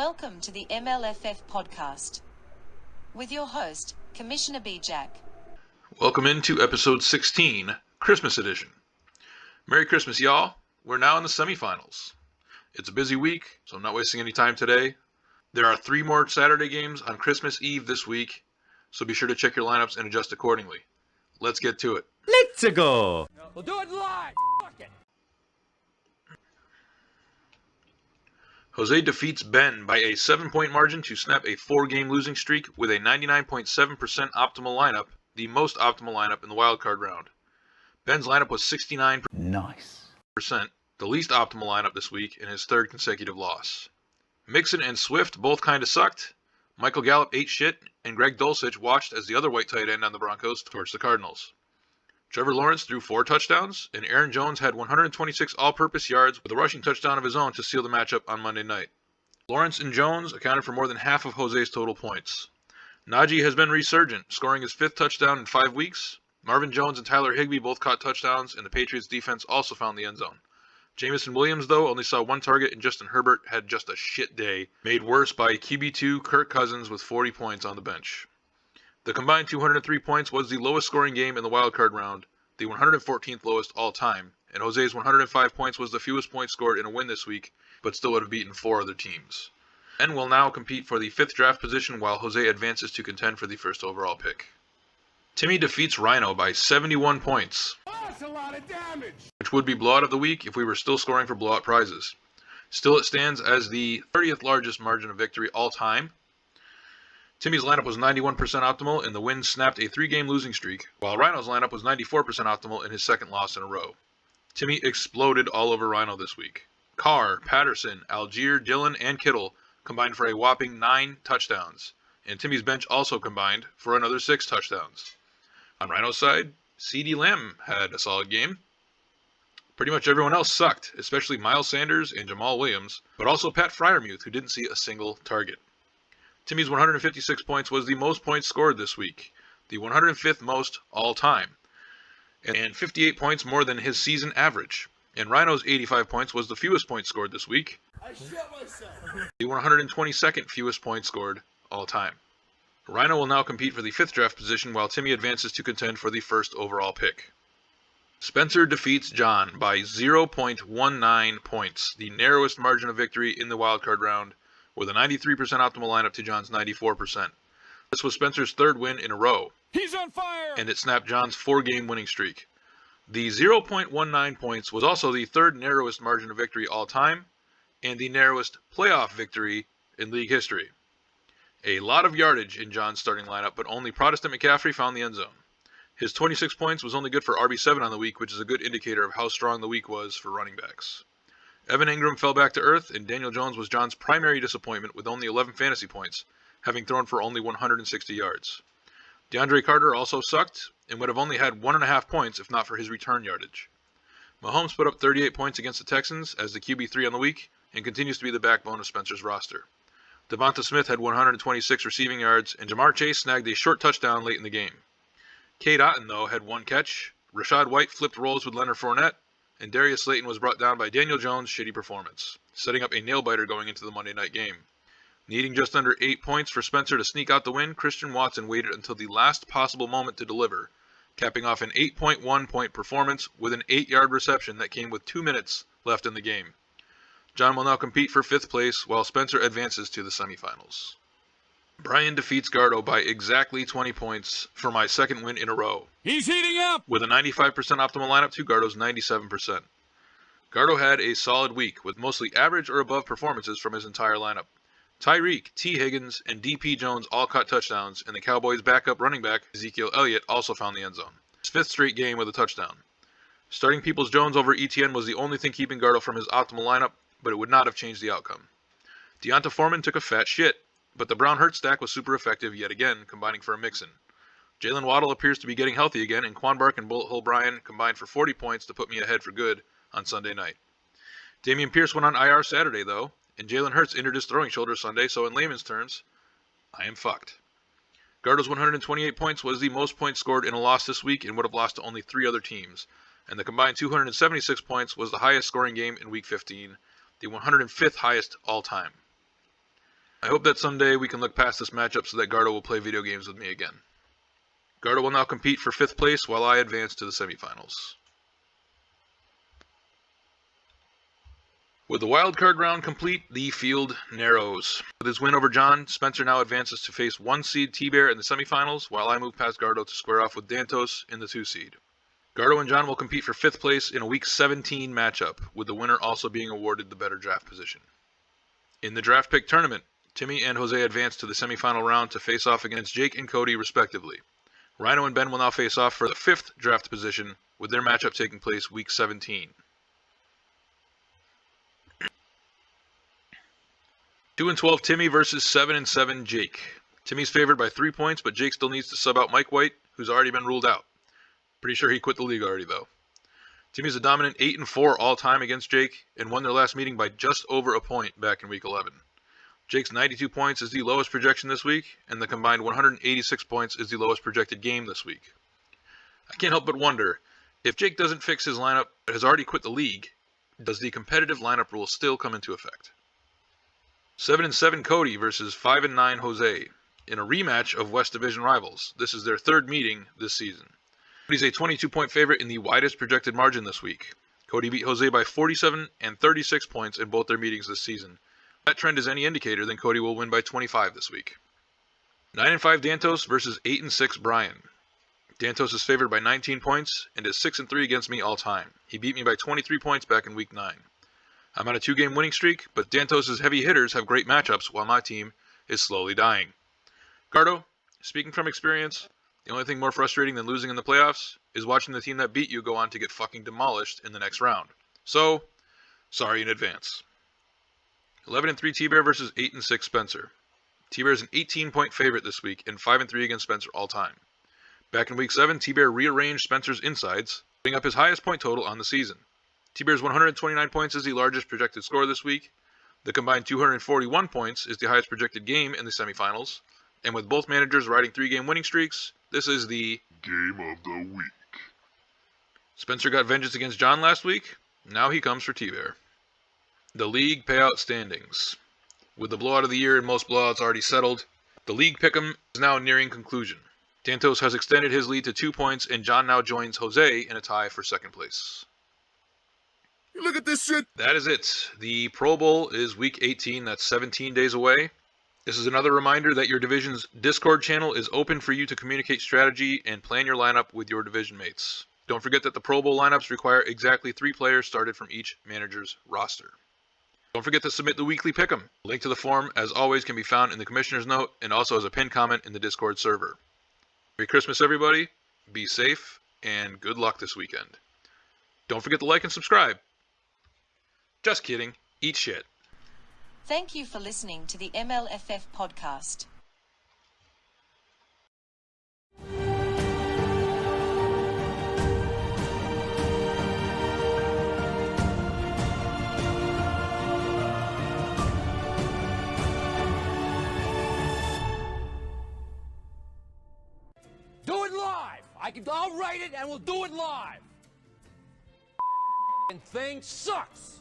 Welcome to the MLFF podcast with your host, Commissioner B. Jack. Welcome into episode 16, Christmas edition. Merry Christmas, y'all. We're now in the semifinals. It's a busy week, so I'm not wasting any time today. There are 3 more Saturday games on Christmas Eve this week, so be sure to check your lineups and adjust accordingly. Let's get to it. Let's go! We'll do it live! Fuck it! Jose defeats Ben by a 7-point margin to snap a 4-game losing streak with a 99.7% optimal lineup, the most optimal lineup in the wildcard round. Ben's lineup was 69%, Nice. the least optimal lineup this week in his 3rd consecutive loss. Mixon and Swift both kinda sucked. Michael Gallup ate shit, and Greg Dulcich watched as the other white tight end on the Broncos torched the Cardinals. Trevor Lawrence threw 4 touchdowns, and Aaron Jones had 126 all-purpose yards with a rushing touchdown of his own to seal the matchup on Monday night. Lawrence and Jones accounted for more than half of Jose's total points. Najee has been resurgent, scoring his 5th touchdown in 5 weeks. Marvin Jones and Tyler Higbee both caught touchdowns, and the Patriots defense also found the end zone. Jamison Williams, though, only saw 1 target, and Justin Herbert had just a shit day, made worse by QB2 Kirk Cousins with 40 points on the bench. The combined 203 points was the lowest scoring game in the wildcard round, the 114th lowest all time, and Jose's 105 points was the fewest points scored in a win this week, but still would have beaten 4 other teams. Ben will now compete for the 5th draft position while Jose advances to contend for the 1st overall pick. Timmy defeats Rhino by 71 points, That's a lot of damage! which would be blowout of the week if we were still scoring for blowout prizes. Still, it stands as the 30th largest margin of victory all time. Timmy's lineup was 91% optimal, and the win snapped a 3-game losing streak, while Rhino's lineup was 94% optimal in his 2nd loss in a row. Timmy exploded all over Rhino this week. Carr, Patterson, Algier, Dillon, and Kittle combined for a whopping 9 touchdowns, and Timmy's bench also combined for another 6 touchdowns. On Rhino's side, CeeDee Lamb had a solid game. Pretty much everyone else sucked, especially Miles Sanders and Jamal Williams, but also Pat Freiermuth, who didn't see a single target. Timmy's 156 points was the most points scored this week, the 105th most all time, and 58 points more than his season average. And Rhino's 85 points was the fewest points scored this week, I shit myself! the 122nd fewest points scored all time. Rhino will now compete for the 5th draft position while Timmy advances to contend for the 1st overall pick. Spencer defeats John by 0.19 points, the narrowest margin of victory in the wildcard round, with a 93% optimal lineup to John's 94%. This was Spencer's 3rd win in a row, He's on fire! and it snapped John's 4-game winning streak. The 0.19 points was also the 3rd narrowest margin of victory all time, and the narrowest playoff victory in league history. A lot of yardage in John's starting lineup, but only Protestant McCaffrey found the end zone. His 26 points was only good for RB7 on the week, which is a good indicator of how strong the week was for running backs. Evan Ingram fell back to earth, and Daniel Jones was John's primary disappointment with only 11 fantasy points, having thrown for only 160 yards. DeAndre Carter also sucked, and would have only had 1.5 points if not for his return yardage. Mahomes put up 38 points against the Texans as the QB3 on the week, and continues to be the backbone of Spencer's roster. Devonta Smith had 126 receiving yards, and Jamar Chase snagged a short touchdown late in the game. Cade Otton, though, had 1 catch, Rashad White flipped roles with Leonard Fournette, and Darius Slayton was brought down by Daniel Jones' shitty performance, setting up a nail-biter going into the Monday night game. Needing just under 8 points for Spencer to sneak out the win, Christian Watson waited until the last possible moment to deliver, capping off an 8.1-point performance with an 8-yard reception that came with 2 minutes left in the game. John will now compete for 5th place, while Spencer advances to the semifinals. Brian defeats Gardo by exactly 20 points for my 2nd win in a row, He's heating up! with a 95% optimal lineup to Gardo's 97%. Gardo had a solid week, with mostly average or above performances from his entire lineup. Tyreek, T. Higgins, and D.P. Jones all caught touchdowns, and the Cowboys' backup running back, Ezekiel Elliott, also found the end zone. His 5th straight game with a touchdown. Starting Peoples-Jones over ETN was the only thing keeping Gardo from his optimal lineup, but it would not have changed the outcome. Deonta Foreman took a fat shit, but the Brown-Hurt stack was super effective yet again, combining for a Mixon. Jalen Waddle appears to be getting healthy again, and Quan Bark and Bullet Hole Brian combined for 40 points to put me ahead for good on Sunday night. Dameon Pierce went on IR Saturday, though, and Jalen Hurts injured his throwing shoulder Sunday, so in layman's terms, I am fucked. Gardo's 128 points was the most points scored in a loss this week and would have lost to only 3 other teams, and the combined 276 points was the highest scoring game in Week 15, the 105th highest all time. I hope that someday we can look past this matchup so that Gardo will play video games with me again. Gardo will now compete for 5th place while I advance to the semifinals. With the wildcard round complete, the field narrows. With his win over John, Spencer now advances to face 1 seed T-Bear in the semifinals, while I move past Gardo to square off with Dantos in the 2 seed. Gardo and John will compete for 5th place in a Week 17 matchup, with the winner also being awarded the better draft position. In the draft pick tournament, Timmy and Jose advance to the semifinal round to face off against Jake and Cody respectively. Rhino and Ben will now face off for the 5th draft position, with their matchup taking place Week 17. 2-12 Timmy versus 7-7 Jake. Timmy's favored by 3 points, but Jake still needs to sub out Mike White, who's already been ruled out. Pretty sure he quit the league already, though. Timmy's a dominant 8-4 all-time against Jake, and won their last meeting by just over a point back in Week 11. Jake's 92 points is the lowest projection this week, and the combined 186 points is the lowest projected game this week. I can't help but wonder, if Jake doesn't fix his lineup but has already quit the league, does the competitive lineup rule still come into effect? 7-7 Cody versus 5-9 Jose. In a rematch of West Division rivals, this is their 3rd meeting this season. Cody's a 22-point favorite in the widest projected margin this week. Cody beat Jose by 47 and 36 points in both their meetings this season. If that trend is any indicator, then Cody will win by 25 this week. 9-5 Dantos versus 8-6 Brian. Dantos is favored by 19 points and is 6-3 against me all time. He beat me by 23 points back in Week 9. I'm on a 2-game winning streak, but Dantos' heavy hitters have great matchups while my team is slowly dying. Gardo, speaking from experience, the only thing more frustrating than losing in the playoffs is watching the team that beat you go on to get fucking demolished in the next round. So, sorry in advance. 11-3 T-Bear versus 8-6 Spencer. T-Bear is an 18-point favorite this week and 5-3 against Spencer all time. Back in Week 7, T-Bear rearranged Spencer's insides, putting up his highest point total on the season. T-Bear's 129 points is the largest projected score this week. The combined 241 points is the highest projected game in the semifinals. And with both managers riding 3-game winning streaks, this is the Game of the Week. Spencer got vengeance against John last week. Now he comes for T-Bear. The league payout standings. With the blowout of the year and most blowouts already settled, the league pick'em is now nearing conclusion. Dantos has extended his lead to 2 points, and John now joins Jose in a tie for 2nd place. Look at this shit. That is it. The Pro Bowl is Week 18. That's 17 days away. This is another reminder that your division's Discord channel is open for you to communicate strategy and plan your lineup with your division mates. Don't forget that the Pro Bowl lineups require exactly 3 players started from each manager's roster. Don't forget to submit the weekly pick'em. A link to the form, as always, can be found in the commissioner's note and also as a pinned comment in the Discord server. Merry Christmas, everybody. Be safe, and good luck this weekend. Don't forget to like and subscribe. Just kidding. Eat shit. Thank you for listening to the MLFF podcast. Do it live! I'll write it and we'll do it live! And thing sucks!